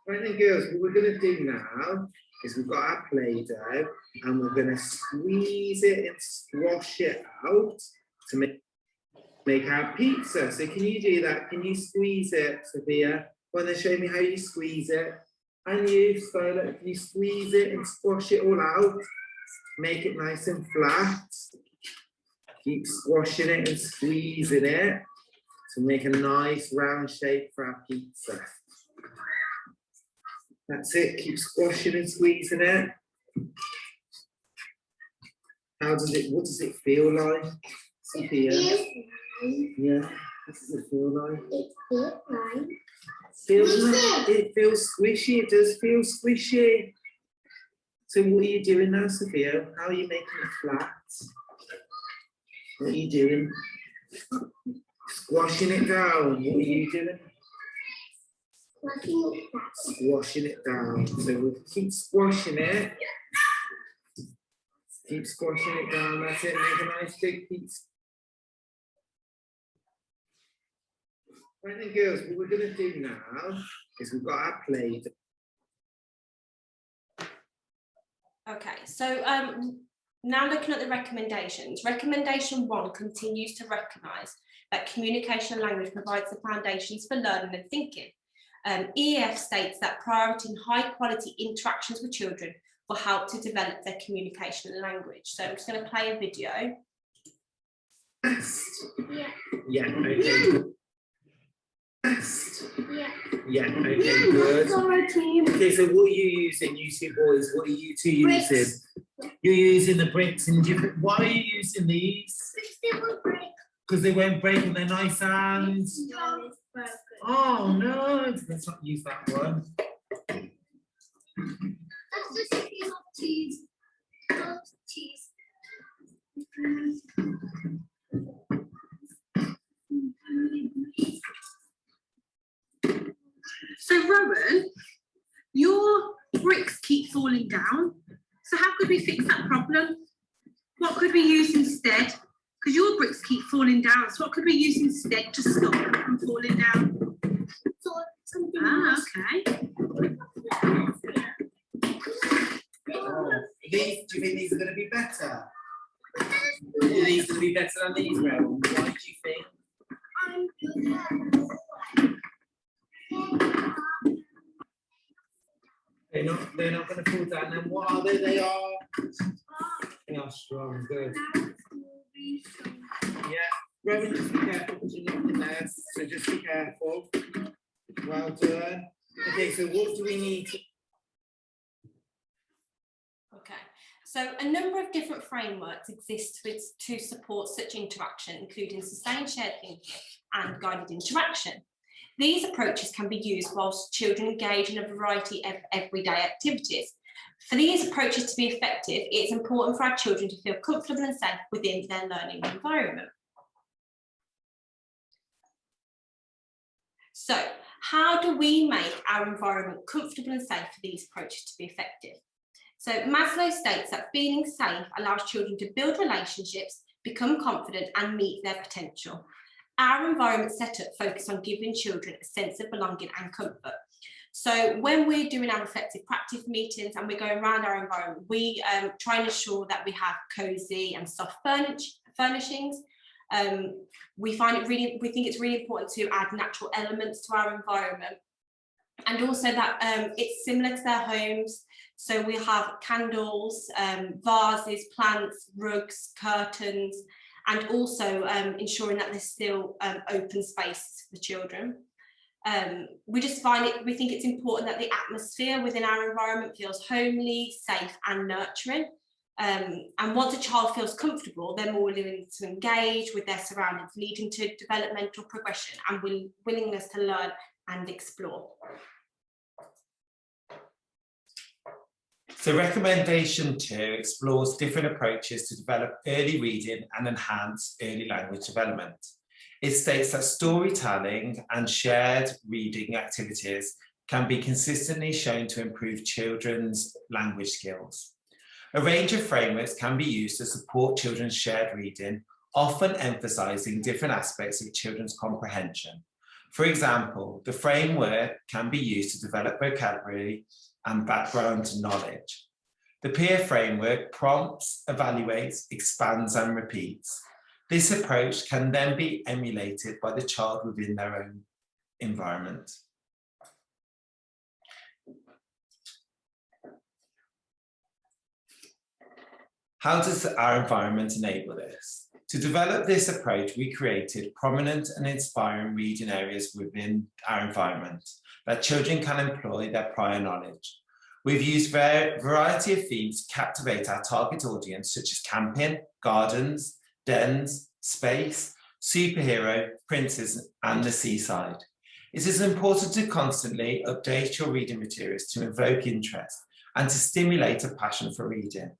Right then, girls, what we're going to do now is we've got our Play-Doh and we're going to squeeze it and squash it out to make our pizza. So can you do that? Can you squeeze it, Sophia? Well, then show me how you squeeze it. And you, Skylar, can you squeeze it and squash it all out? Make it nice and flat. Keep squashing it and squeezing it to make a nice round shape for our pizza. That's it, keep squashing and squeezing it. What does it feel like? Sophia? Yeah, what does it feel like? It feels squishy, it does feel squishy. So what are you doing now, Sophia? How are you making it flat? What are you doing? Squashing it down, what are you doing? Squashing it down. So we'll keep squashing it. Keep squashing it down. That's it. Make a nice big piece. Right then, girls, what we're going to do now is we've got our plate. Okay, so now looking at the recommendations, recommendation 1 continues to recognise that communication and language provides the foundations for learning and thinking. EAF states that prioritizing high quality interactions with children will help to develop their communication and language. So I'm just going to play a video. Yeah, okay. Yeah, okay, good. Okay, so what are you using, you two boys? What are you two using? You're using the bricks in different. Why are you using these? Because they won't break and they're nice and. Oh no, let's not use that one. That's just a piece of cheese. Cheese. So Rowan, your bricks keep falling down. So how could we fix that problem? What could we use instead? Because your bricks keep falling down. So what could we use instead to stop them from falling down? Okay. These, do you think these are going to be better? Are these going to be better than these, Rowan? Why do you think? They're not going to fall down. Then what are they? They are strong. Good. Yeah. Rowan, just be careful because you're not in there. So just be careful. Well done. Okay, so what do we need to... Okay, so a number of different frameworks exist to support such interaction, including sustained shared thinking and guided interaction. These approaches can be used whilst children engage in a variety of everyday activities. For these approaches to be effective, it's important for our children to feel comfortable and safe within their learning environment. So, how do we make our environment comfortable and safe for these approaches to be effective? So Maslow states that feeling safe allows children to build relationships, become confident and meet their potential. Our environment setup focuses on giving children a sense of belonging and comfort. So when we're doing our effective practice meetings and we're going around our environment, we try and ensure that we have cosy and soft furnishings. We think it's really important to add natural elements to our environment, and also that it's similar to their homes. So we have candles, vases, plants, rugs, curtains, and also ensuring that there's still open space for the children. We think it's important that the atmosphere within our environment feels homely, safe and nurturing. And once a child feels comfortable, they're more willing to engage with their surroundings, leading to developmental progression and willingness to learn and explore. So recommendation 2 explores different approaches to develop early reading and enhance early language development. It states that storytelling and shared reading activities can be consistently shown to improve children's language skills. A range of frameworks can be used to support children's shared reading, often emphasising different aspects of children's comprehension. For example, the framework can be used to develop vocabulary and background knowledge. The peer framework prompts, evaluates, expands and repeats. This approach can then be emulated by the child within their own environment. How does our environment enable this? To develop this approach, we created prominent and inspiring reading areas within our environment that children can employ their prior knowledge. We've used a variety of themes to captivate our target audience, such as camping, gardens, dens, space, superhero, princes, and the seaside. It is important to constantly update your reading materials to evoke interest and to stimulate a passion for reading.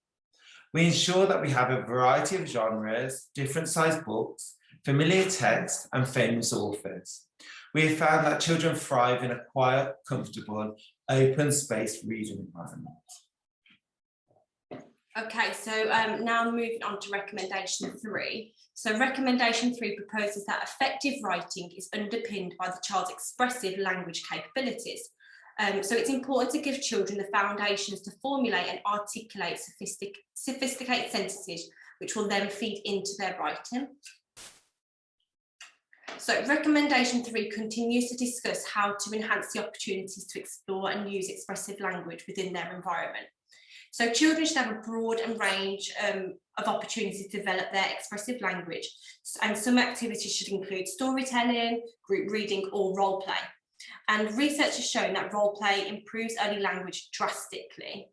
We ensure that we have a variety of genres, different sized books, familiar text, and famous authors. We have found that children thrive in a quiet, comfortable, open space reading environment. Okay, so now moving on to recommendation 3. So recommendation 3 proposes that effective writing is underpinned by the child's expressive language capabilities. So it's important to give children the foundations to formulate and articulate sophisticated sentences, which will then feed into their writing. So recommendation 3 continues to discuss how to enhance the opportunities to explore and use expressive language within their environment. So children should have a broad range of opportunities to develop their expressive language, and some activities should include storytelling, group reading or role play. And research has shown that role play improves early language drastically.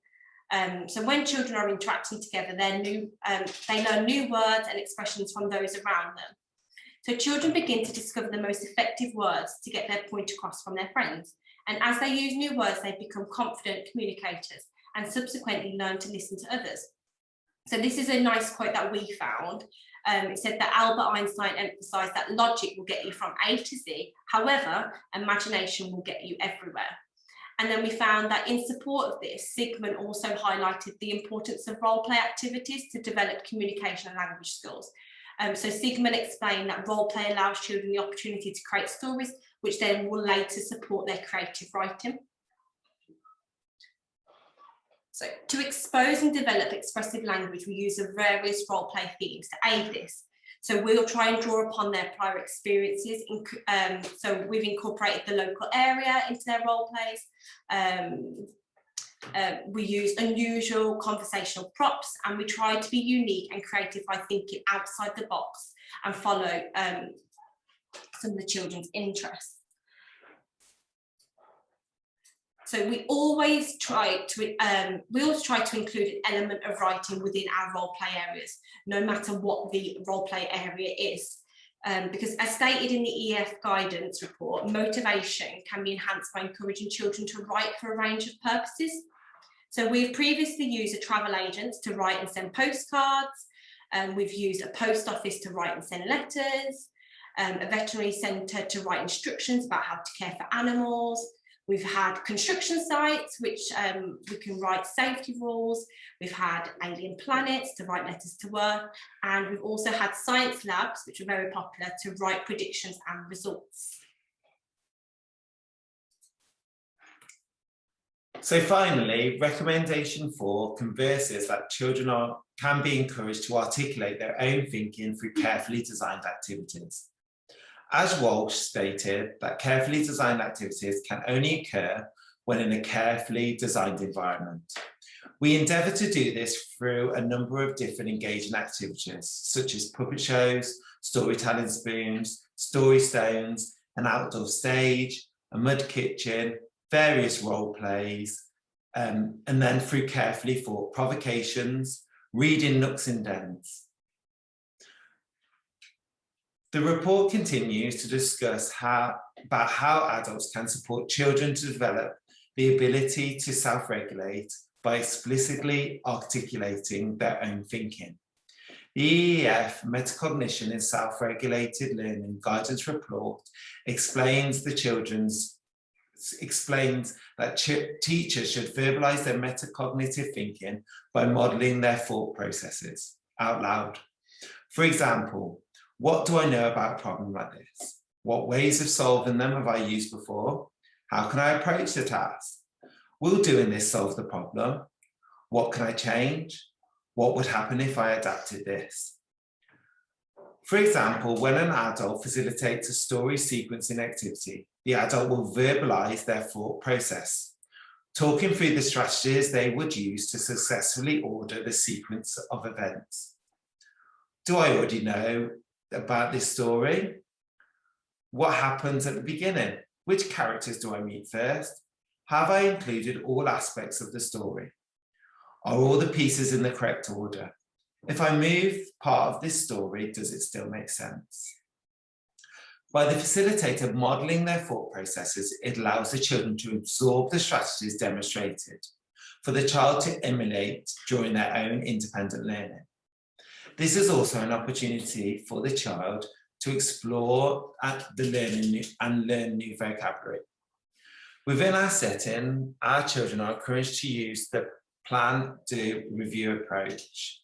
So when children are interacting together, they learn new words and expressions from those around them. So children begin to discover the most effective words to get their point across from their friends. And as they use new words, they become confident communicators and subsequently learn to listen to others. So this is a nice quote that we found. It said that Albert Einstein emphasised that logic will get you from A to Z, however, imagination will get you everywhere. And then we found that in support of this, Sigmund also highlighted the importance of role play activities to develop communication and language skills. So Sigmund explained that role play allows children the opportunity to create stories, which then will later support their creative writing. So to expose and develop expressive language, we use various role play themes to aid this. So we'll try and draw upon their prior experiences. So we've incorporated the local area into their role plays. We use unusual conversational props, and we try to be unique and creative by thinking outside the box and follow some of the children's interests. So we always try to include an element of writing within our role play areas, no matter what the role play area is. Because as stated in the EF guidance report, motivation can be enhanced by encouraging children to write for a range of purposes. So we've previously used a travel agent to write and send postcards. We've used a post office to write and send letters, a veterinary centre to write instructions about how to care for animals. We've had construction sites, which we can write safety rules. We've had alien planets to write letters to Earth. And we've also had science labs, which are very popular, to write predictions and results. So finally, recommendation 4 converses that children can be encouraged to articulate their own thinking through carefully designed activities. As Walsh stated, that carefully designed activities can only occur when in a carefully designed environment. We endeavour to do this through a number of different engaging activities, such as puppet shows, storytelling spoons, story stones, an outdoor stage, a mud kitchen, various role plays, and then through carefully thought provocations, reading nooks and dens. The report continues to discuss about how adults can support children to develop the ability to self-regulate by explicitly articulating their own thinking. The EEF Metacognition in Self-Regulated Learning Guidance Report explains that teachers should verbalise their metacognitive thinking by modelling their thought processes out loud. For example, what do I know about a problem like this? What ways of solving them have I used before? How can I approach the task? Will doing this solve the problem? What can I change? What would happen if I adapted this? For example, when an adult facilitates a story sequencing activity, the adult will verbalise their thought process, talking through the strategies they would use to successfully order the sequence of events. Do I already know about this story? What happens at the beginning? Which characters do I meet first? Have I included all aspects of the story? Are all the pieces in the correct order? If I move part of this story, does it still make sense? By the facilitator modelling their thought processes, it allows the children to absorb the strategies demonstrated for the child to emulate during their own independent learning. This is also an opportunity for the child to explore the learning and learn new vocabulary. Within our setting, our children are encouraged to use the plan, do, review approach.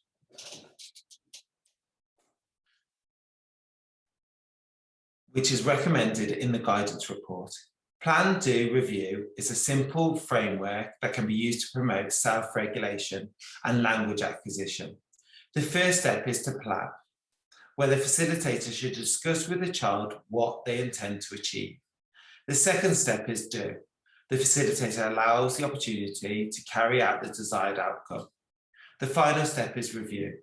Which is recommended in the guidance report. Plan, do, review is a simple framework that can be used to promote self-regulation and language acquisition. The first step is to plan, where the facilitator should discuss with the child what they intend to achieve. The second step is do. The facilitator allows the opportunity to carry out the desired outcome. The final step is review.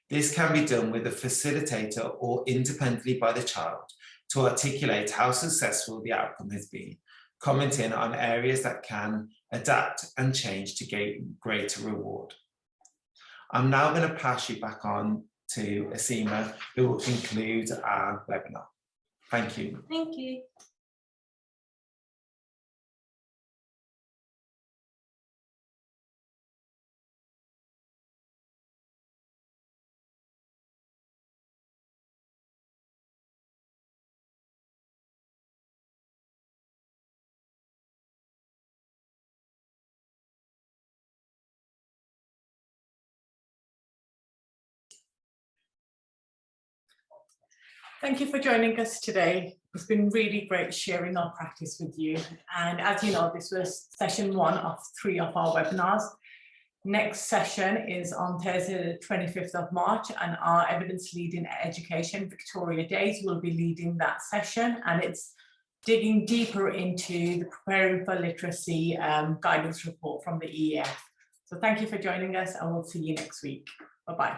This can be done with the facilitator or independently by the child to articulate how successful the outcome has been, commenting on areas that can adapt and change to gain greater reward. I'm now going to pass you back on to Asima, who will conclude our webinar. Thank you. Thank you. Thank you for joining us today. It's been really great sharing our practice with you. And as you know, this was session 1 of 3 of our webinars. Next session is on Thursday, the 25th of March, and our Evidence Leading Education Victoria Days will be leading that session, and it's digging deeper into the Preparing for Literacy guidance report from the EEF. So thank you for joining us, and we'll see you next week. Bye-bye.